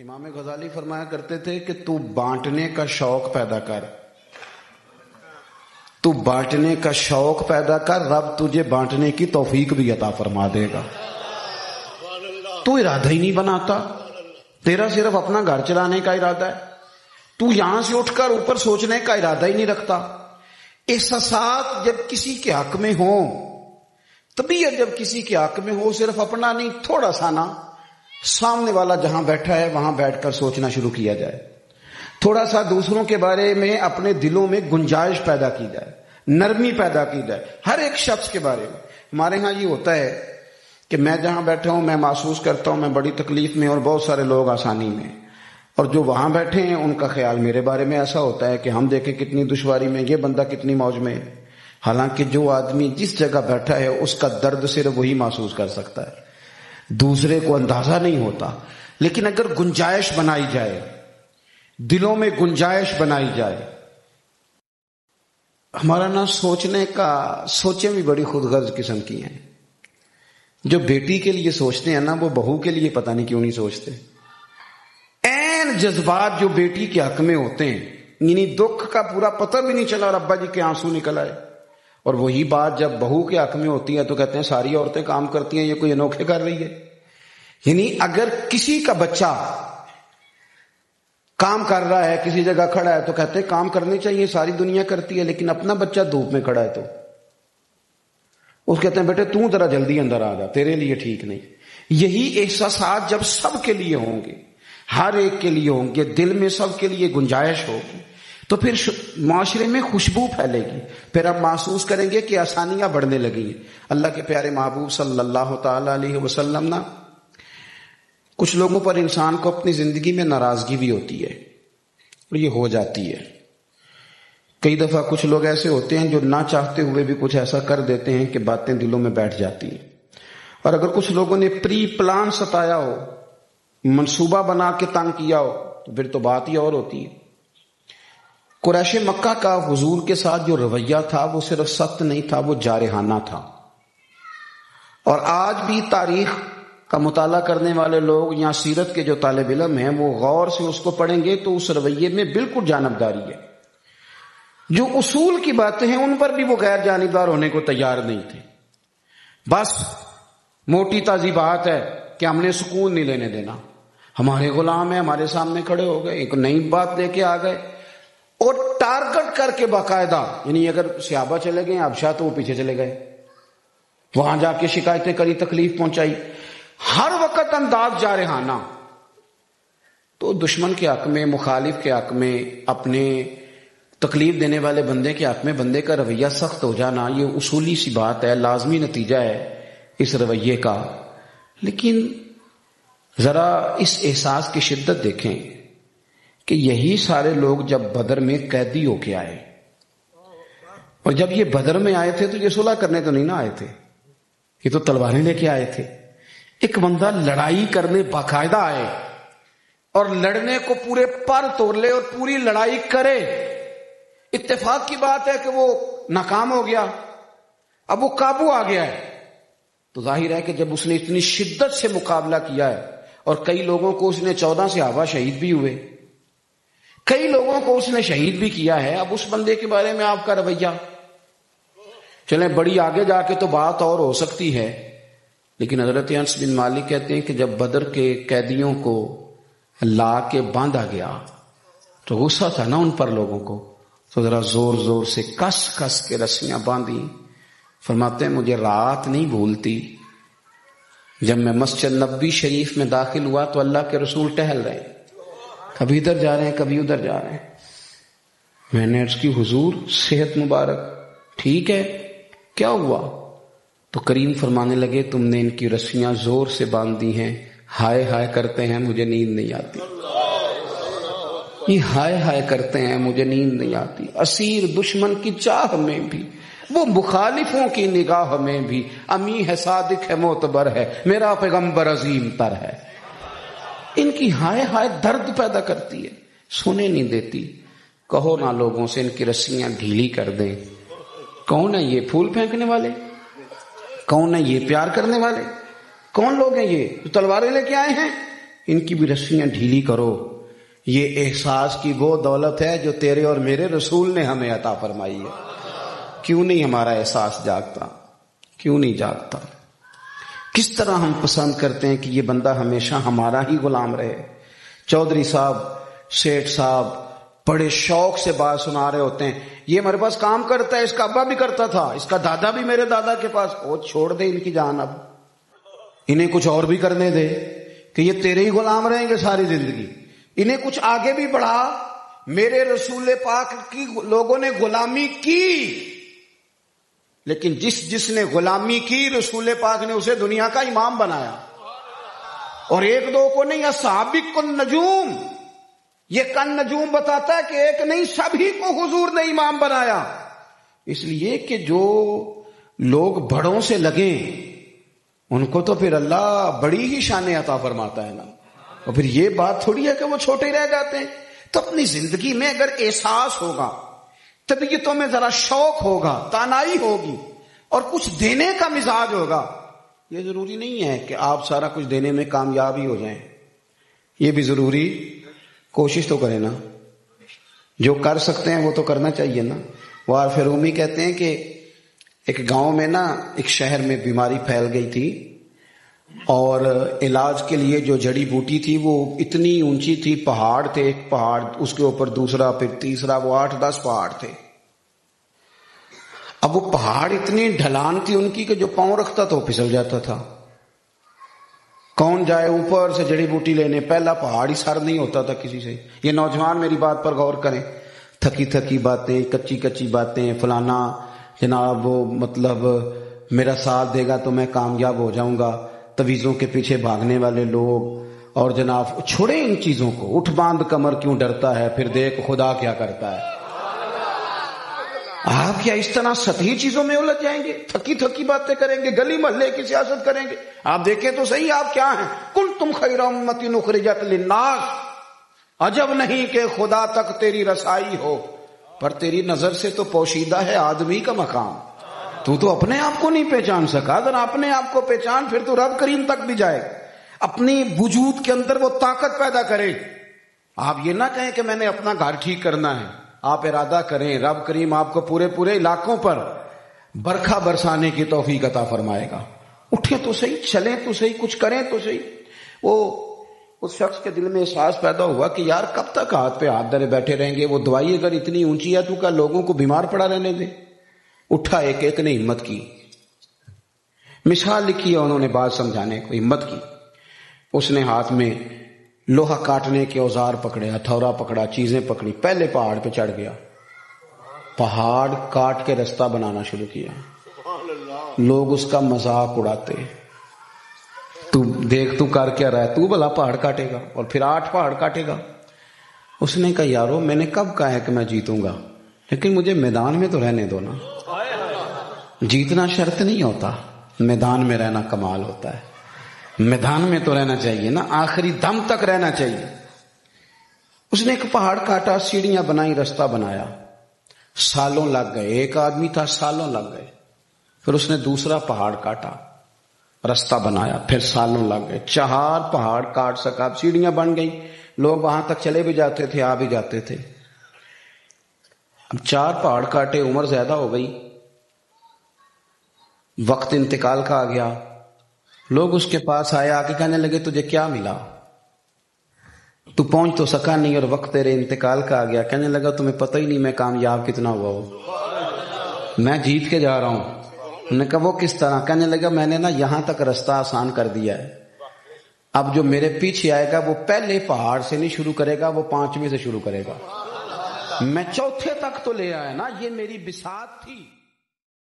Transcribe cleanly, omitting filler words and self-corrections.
امام غزالی فرمایا کرتے تھے کہ تو بانٹنے کا شوق پیدا کر، تو بانٹنے کا شوق پیدا کر، رب تجھے بانٹنے کی توفیق بھی عطا فرما دے گا۔ تو ارادہ ہی نہیں بناتا، تیرا صرف اپنا گھر چلانے کا ارادہ ہے، تو یہاں سے اٹھ کر اوپر سوچنے کا ارادہ ہی نہیں رکھتا۔ احساسات جب کسی کے حق میں ہوں، طبیعت جب کسی کے حق میں ہو، صرف اپنا نہیں، تھوڑا سا نا سامنے والا جہاں بیٹھا ہے وہاں بیٹھ کر سوچنا شروع کیا جائے، تھوڑا سا دوسروں کے بارے میں اپنے دلوں میں گنجائش پیدا کی جائے، نرمی پیدا کی جائے ہر ایک شخص کے بارے میں۔ ہمارے ہاں یہ ہوتا ہے کہ میں جہاں بیٹھا ہوں میں محسوس کرتا ہوں میں بڑی تکلیف میں اور بہت سارے لوگ آسانی میں، اور جو وہاں بیٹھے ہیں ان کا خیال میرے بارے میں ایسا ہوتا ہے کہ ہم دیکھیں کتنی دشواری میں، یہ بندہ کتنی موج میں ہے۔ حالانکہ جو آدمی جس جگہ بیٹھا ہے اس کا درد صرف وہی محسوس کر سکتا ہے، دوسرے کو اندازہ نہیں ہوتا۔ لیکن اگر گنجائش بنائی جائے، دلوں میں گنجائش بنائی جائے، ہمارا نا سوچنے کا، سوچیں بھی بڑی خود غرض قسم کی ہیں۔ جو بیٹی کے لیے سوچتے ہیں نا وہ بہو کے لیے پتہ نہیں کیوں نہیں سوچتے۔ این جذبات جو بیٹی کے حق میں ہوتے ہیں، یعنی دکھ کا پورا پتہ بھی نہیں چلا اور ابا جی کے آنسو نکل آئے، اور وہی بات جب بہو کے حق میں ہوتی ہے تو کہتے ہیں ساری عورتیں کام کرتی ہیں، یہ کوئی انوکھے کر رہی ہے۔ یعنی اگر کسی کا بچہ کام کر رہا ہے، کسی جگہ کھڑا ہے تو کہتے ہیں کام کرنے چاہیے، ساری دنیا کرتی ہے، لیکن اپنا بچہ دھوپ میں کھڑا ہے تو اس کہتے ہیں بیٹے تو ذرا جلدی اندر آ جا، تیرے لیے ٹھیک نہیں۔ یہی احساسات جب سب کے لیے ہوں گے، ہر ایک کے لیے ہوں گے، دل میں سب کے لیے گنجائش ہوگی، تو پھر معاشرے میں خوشبو پھیلے گی، پھر آپ محسوس کریں گے کہ آسانیاں بڑھنے لگی ہیں۔ اللہ کے پیارے محبوب صلی اللہ تعالی علیہ وسلم نا، کچھ لوگوں پر انسان کو اپنی زندگی میں ناراضگی بھی ہوتی ہے اور یہ ہو جاتی ہے۔ کئی دفعہ کچھ لوگ ایسے ہوتے ہیں جو نہ چاہتے ہوئے بھی کچھ ایسا کر دیتے ہیں کہ باتیں دلوں میں بیٹھ جاتی ہیں، اور اگر کچھ لوگوں نے پری پلان ستایا ہو، منصوبہ بنا کے تنگ کیا ہو، تو پھر تو بات ہی اور ہوتی ہے۔ قریش مکہ کا حضور کے ساتھ جو رویہ تھا وہ صرف سخت نہیں تھا، وہ جارحانہ تھا، اور آج بھی تاریخ کا مطالعہ کرنے والے لوگ یا سیرت کے جو طالب علم ہیں وہ غور سے اس کو پڑھیں گے تو اس رویے میں بالکل جانبداری ہے۔ جو اصول کی باتیں ہیں ان پر بھی وہ غیر جانبدار ہونے کو تیار نہیں تھے، بس موٹی تازی بات ہے کہ ہم نے سکون نہیں لینے دینا، ہمارے غلام ہیں، ہمارے سامنے کھڑے ہو گئے، ایک نئی بات لے کے آ گئے، اور ٹارگٹ کر کے باقاعدہ، یعنی اگر صحابہ چلے گئے ابشا تو وہ پیچھے چلے گئے، وہاں جا کے شکایتیں کری، تکلیف پہنچائی، ہر وقت انداز جارحانہ۔ تو دشمن کے حق میں، مخالف کے حق میں، اپنے تکلیف دینے والے بندے کے حق میں بندے کا رویہ سخت ہو جانا یہ اصولی سی بات ہے، لازمی نتیجہ ہے اس رویے کا۔ لیکن ذرا اس احساس کی شدت دیکھیں کہ یہی سارے لوگ جب بدر میں قیدی ہو کے آئے، اور جب یہ بدر میں آئے تھے تو یہ صلح کرنے تو نہیں نہ آئے تھے، یہ تو تلواریں لے کے آئے تھے۔ ایک بندہ لڑائی کرنے باقاعدہ آئے اور لڑنے کو پورے پر توڑ لے اور پوری لڑائی کرے، اتفاق کی بات ہے کہ وہ ناکام ہو گیا، اب وہ قابو آ گیا ہے، تو ظاہر ہے کہ جب اس نے اتنی شدت سے مقابلہ کیا ہے، اور کئی لوگوں کو اس نے 14 صحابہ شہید بھی ہوئے، کئی لوگوں کو اس نے شہید بھی کیا ہے، اب اس بندے کے بارے میں آپ کا رویہ، چلیں بڑی آگے جا کے تو بات اور ہو سکتی ہے، لیکن حضرت انس بن مالک کہتے ہیں کہ جب بدر کے قیدیوں کو لا کے باندھا گیا تو غصہ تھا نا ان پر لوگوں کو، تو ذرا زور زور سے کس کس کے رسیاں باندھی۔ فرماتے ہیں مجھے رات نہیں بھولتی، جب میں مسجد نبوی شریف میں داخل ہوا تو اللہ کے رسول ٹہل رہے ہیں، کبھی ادھر جا رہے ہیں کبھی ادھر جا رہے ہیں، میں نے عرض کی حضور صحت مبارک ٹھیک ہے، کیا ہوا؟ تو کریم فرمانے لگے تم نے ان کی رسیاں زور سے باندھ دی ہیں، ہائے ہائے کرتے ہیں مجھے نیند نہیں آتی، یہ ہائے ہائے کرتے ہیں مجھے نیند نہیں آتی، اسیر دشمن کی چاہ میں بھی، وہ مخالفوں کی نگاہ میں بھی، امی ہے صادق ہے معتبر ہے، میرا پیغمبر عظیم تر ہے۔ ان کی ہائے ہائے درد پیدا کرتی ہے، سونے نہیں دیتی۔ کہو نا لوگوں سے ان کی رسیاں ڈھیلی کر دیں۔ کون ہے یہ پھول پھینکنے والے؟ کون ہے یہ پیار کرنے والے؟ کون لوگ ہیں یہ جو تلواریں لے کے آئے ہیں؟ ان کی بھی رسیاں ڈھیلی کرو. یہ احساس کی وہ دولت ہے جو تیرے اور میرے رسول نے ہمیں عطا فرمائی ہے. کیوں نہیں ہمارا احساس جاگتا؟ کیوں نہیں جاگتا؟ کس طرح ہم پسند کرتے ہیں کہ یہ بندہ ہمیشہ ہمارا ہی غلام رہے. چودھری صاحب، سیٹھ صاحب بڑے شوق سے بات سنا رہے ہوتے ہیں، یہ ہمارے پاس کام کرتا ہے، اس کا ابا بھی کرتا تھا، اس کا دادا بھی میرے دادا کے پاس. وہ چھوڑ دے ان کی جان، اب انہیں کچھ اور بھی کرنے دے کہ یہ تیرے ہی غلام رہیں گے ساری زندگی. انہیں کچھ آگے بھی بڑھا. میرے رسول پاک کی لوگوں نے غلامی کی، لیکن جس نے غلامی کی رسول پاک نے اسے دنیا کا امام بنایا. اور ایک دو کو نہیں، سابق النجوم، یہ کن نجوم بتاتا ہے کہ ایک نہیں سبھی کو حضور نے امام بنایا. اس لیے کہ جو لوگ بڑوں سے لگیں ان کو تو پھر اللہ بڑی ہی شان عطا فرماتا ہے نا. اور پھر یہ بات تھوڑی ہے کہ وہ چھوٹے رہ جاتے ہیں. تو اپنی زندگی میں اگر احساس ہوگا، طبیعتوں میں ذرا شوق ہوگا، تانائی ہوگی اور کچھ دینے کا مزاج ہوگا. یہ ضروری نہیں ہے کہ آپ سارا کچھ دینے میں کامیاب ہی ہو جائیں. یہ بھی ضروری کوشش تو کریں نا. جو کر سکتے ہیں وہ تو کرنا چاہیے نا. وارف رومی کہتے ہیں کہ ایک گاؤں میں نا، ایک شہر میں بیماری پھیل گئی تھی، اور علاج کے لیے جو جڑی بوٹی تھی وہ اتنی اونچی تھی. پہاڑ تھے، ایک پہاڑ اس کے اوپر دوسرا، پھر تیسرا، وہ 8-10 پہاڑ تھے. اب وہ پہاڑ اتنی ڈھلان تھی ان کی کہ جو پاؤں رکھتا تو پھسل جاتا تھا. کون جائے اوپر سے جڑی بوٹی لینے؟ پہلا پہاڑ ہی سر نہیں ہوتا تھا کسی سے. یہ نوجوان میری بات پر غور کریں. تھکی تھکی باتیں، کچی کچی باتیں، فلانا جناب وہ مطلب میرا ساتھ دے گا تو میں کامیاب ہو جاؤں گا، تویزوں کے پیچھے بھاگنے والے لوگ. اور جناب چھوڑیں ان چیزوں کو. اٹھ باندھ کمر کیوں ڈرتا ہے، پھر دیکھ خدا کیا کرتا ہے. آپ کیا اس طرح سطحی چیزوں میں الجھ جائیں گے؟ تھکی تھکی باتیں کریں گے، گلی محلے کی سیاست کریں گے. آپ دیکھیں تو صحیح آپ کیا ہیں. کنتم خیر امۃ اخرجت للناس. عجب نہیں کہ خدا تک تیری رسائی ہو، پر تیری نظر سے تو پوشیدہ ہے آدمی کا مقام. تو اپنے آپ کو نہیں پہچان سکا. اگر اپنے آپ کو پہچان پھر تو رب کریم تک بھی جائے. اپنی وجود کے اندر وہ طاقت پیدا کرے. آپ یہ نہ کہیں کہ میں نے اپنا گھر ٹھیک کرنا ہے. آپ ارادہ کریں، رب کریم آپ کو پورے علاقوں پر برکھا برسانے کی توفیق عطا فرمائے گا. اٹھیں تو صحیح، چلیں تو صحیح، کچھ کریں تو صحیح. وہ اس شخص کے دل میں احساس پیدا ہوا کہ یار کب تک ہاتھ پہ ہاتھ دھرے بیٹھے رہیں گے. وہ دوائی اگر اتنی اونچی ہے تو کیا لوگوں کو بیمار پڑا رہنے دیں. اٹھا، ایک نے ہمت کی، مثال لکھی ہے انہوں نے بات سمجھانے کو، ہمت کی. اس نے ہاتھ میں لوہا کاٹنے کے اوزار پکڑے، ہتھوڑا پکڑا، چیزیں پکڑی، پہلے پہاڑ پہ چڑھ گیا. پہاڑ کاٹ کے رستہ بنانا شروع کیا. لوگ اس کا مذاق اڑاتے، تو دیکھ تو کر کیا رہا ہے، تو بھلا پہاڑ کاٹے گا اور پھر 8 پہاڑ کاٹے گا. اس نے کہا یارو میں نے کب کہا ہے کہ میں جیتوں گا، لیکن مجھے میدان میں تو رہنے دو نا. جیتنا شرط نہیں ہوتا، میدان میں رہنا کمال ہوتا ہے. میدان میں تو رہنا چاہیے نا، آخری دم تک رہنا چاہیے. اس نے ایک پہاڑ کاٹا، سیڑھیاں بنائی، رستہ بنایا. سالوں لگ گئے. ایک آدمی تھا، سالوں لگ گئے. پھر اس نے دوسرا پہاڑ کاٹا، رستہ بنایا، پھر سالوں لگ گئے. 4 پہاڑ کاٹ سکا. اب سیڑھیاں بن گئی، لوگ وہاں تک چلے بھی جاتے تھے، آ بھی جاتے تھے. اب 4 پہاڑ کاٹے، عمر زیادہ ہو گئی، وقت انتقال کا آ گیا. لوگ اس کے پاس آئے، آ کے کہنے لگے تجھے کیا ملا، تو پہنچ تو سکا نہیں اور وقت تیرے انتقال کا آ گیا. کہنے لگا تمہیں پتہ ہی نہیں میں کامیاب کتنا ہوا ہوں، میں جیت کے جا رہا ہوں. انہوں نے کہا وہ کس طرح؟ کہنے لگا میں نے نا یہاں تک رستہ آسان کر دیا ہے. اب جو میرے پیچھے آئے گا وہ پہلے پہاڑ سے نہیں شروع کرے گا، وہ 5ویں سے شروع کرے گا. میں 4تھے تک تو لے آیا نا، یہ میری بساط تھی.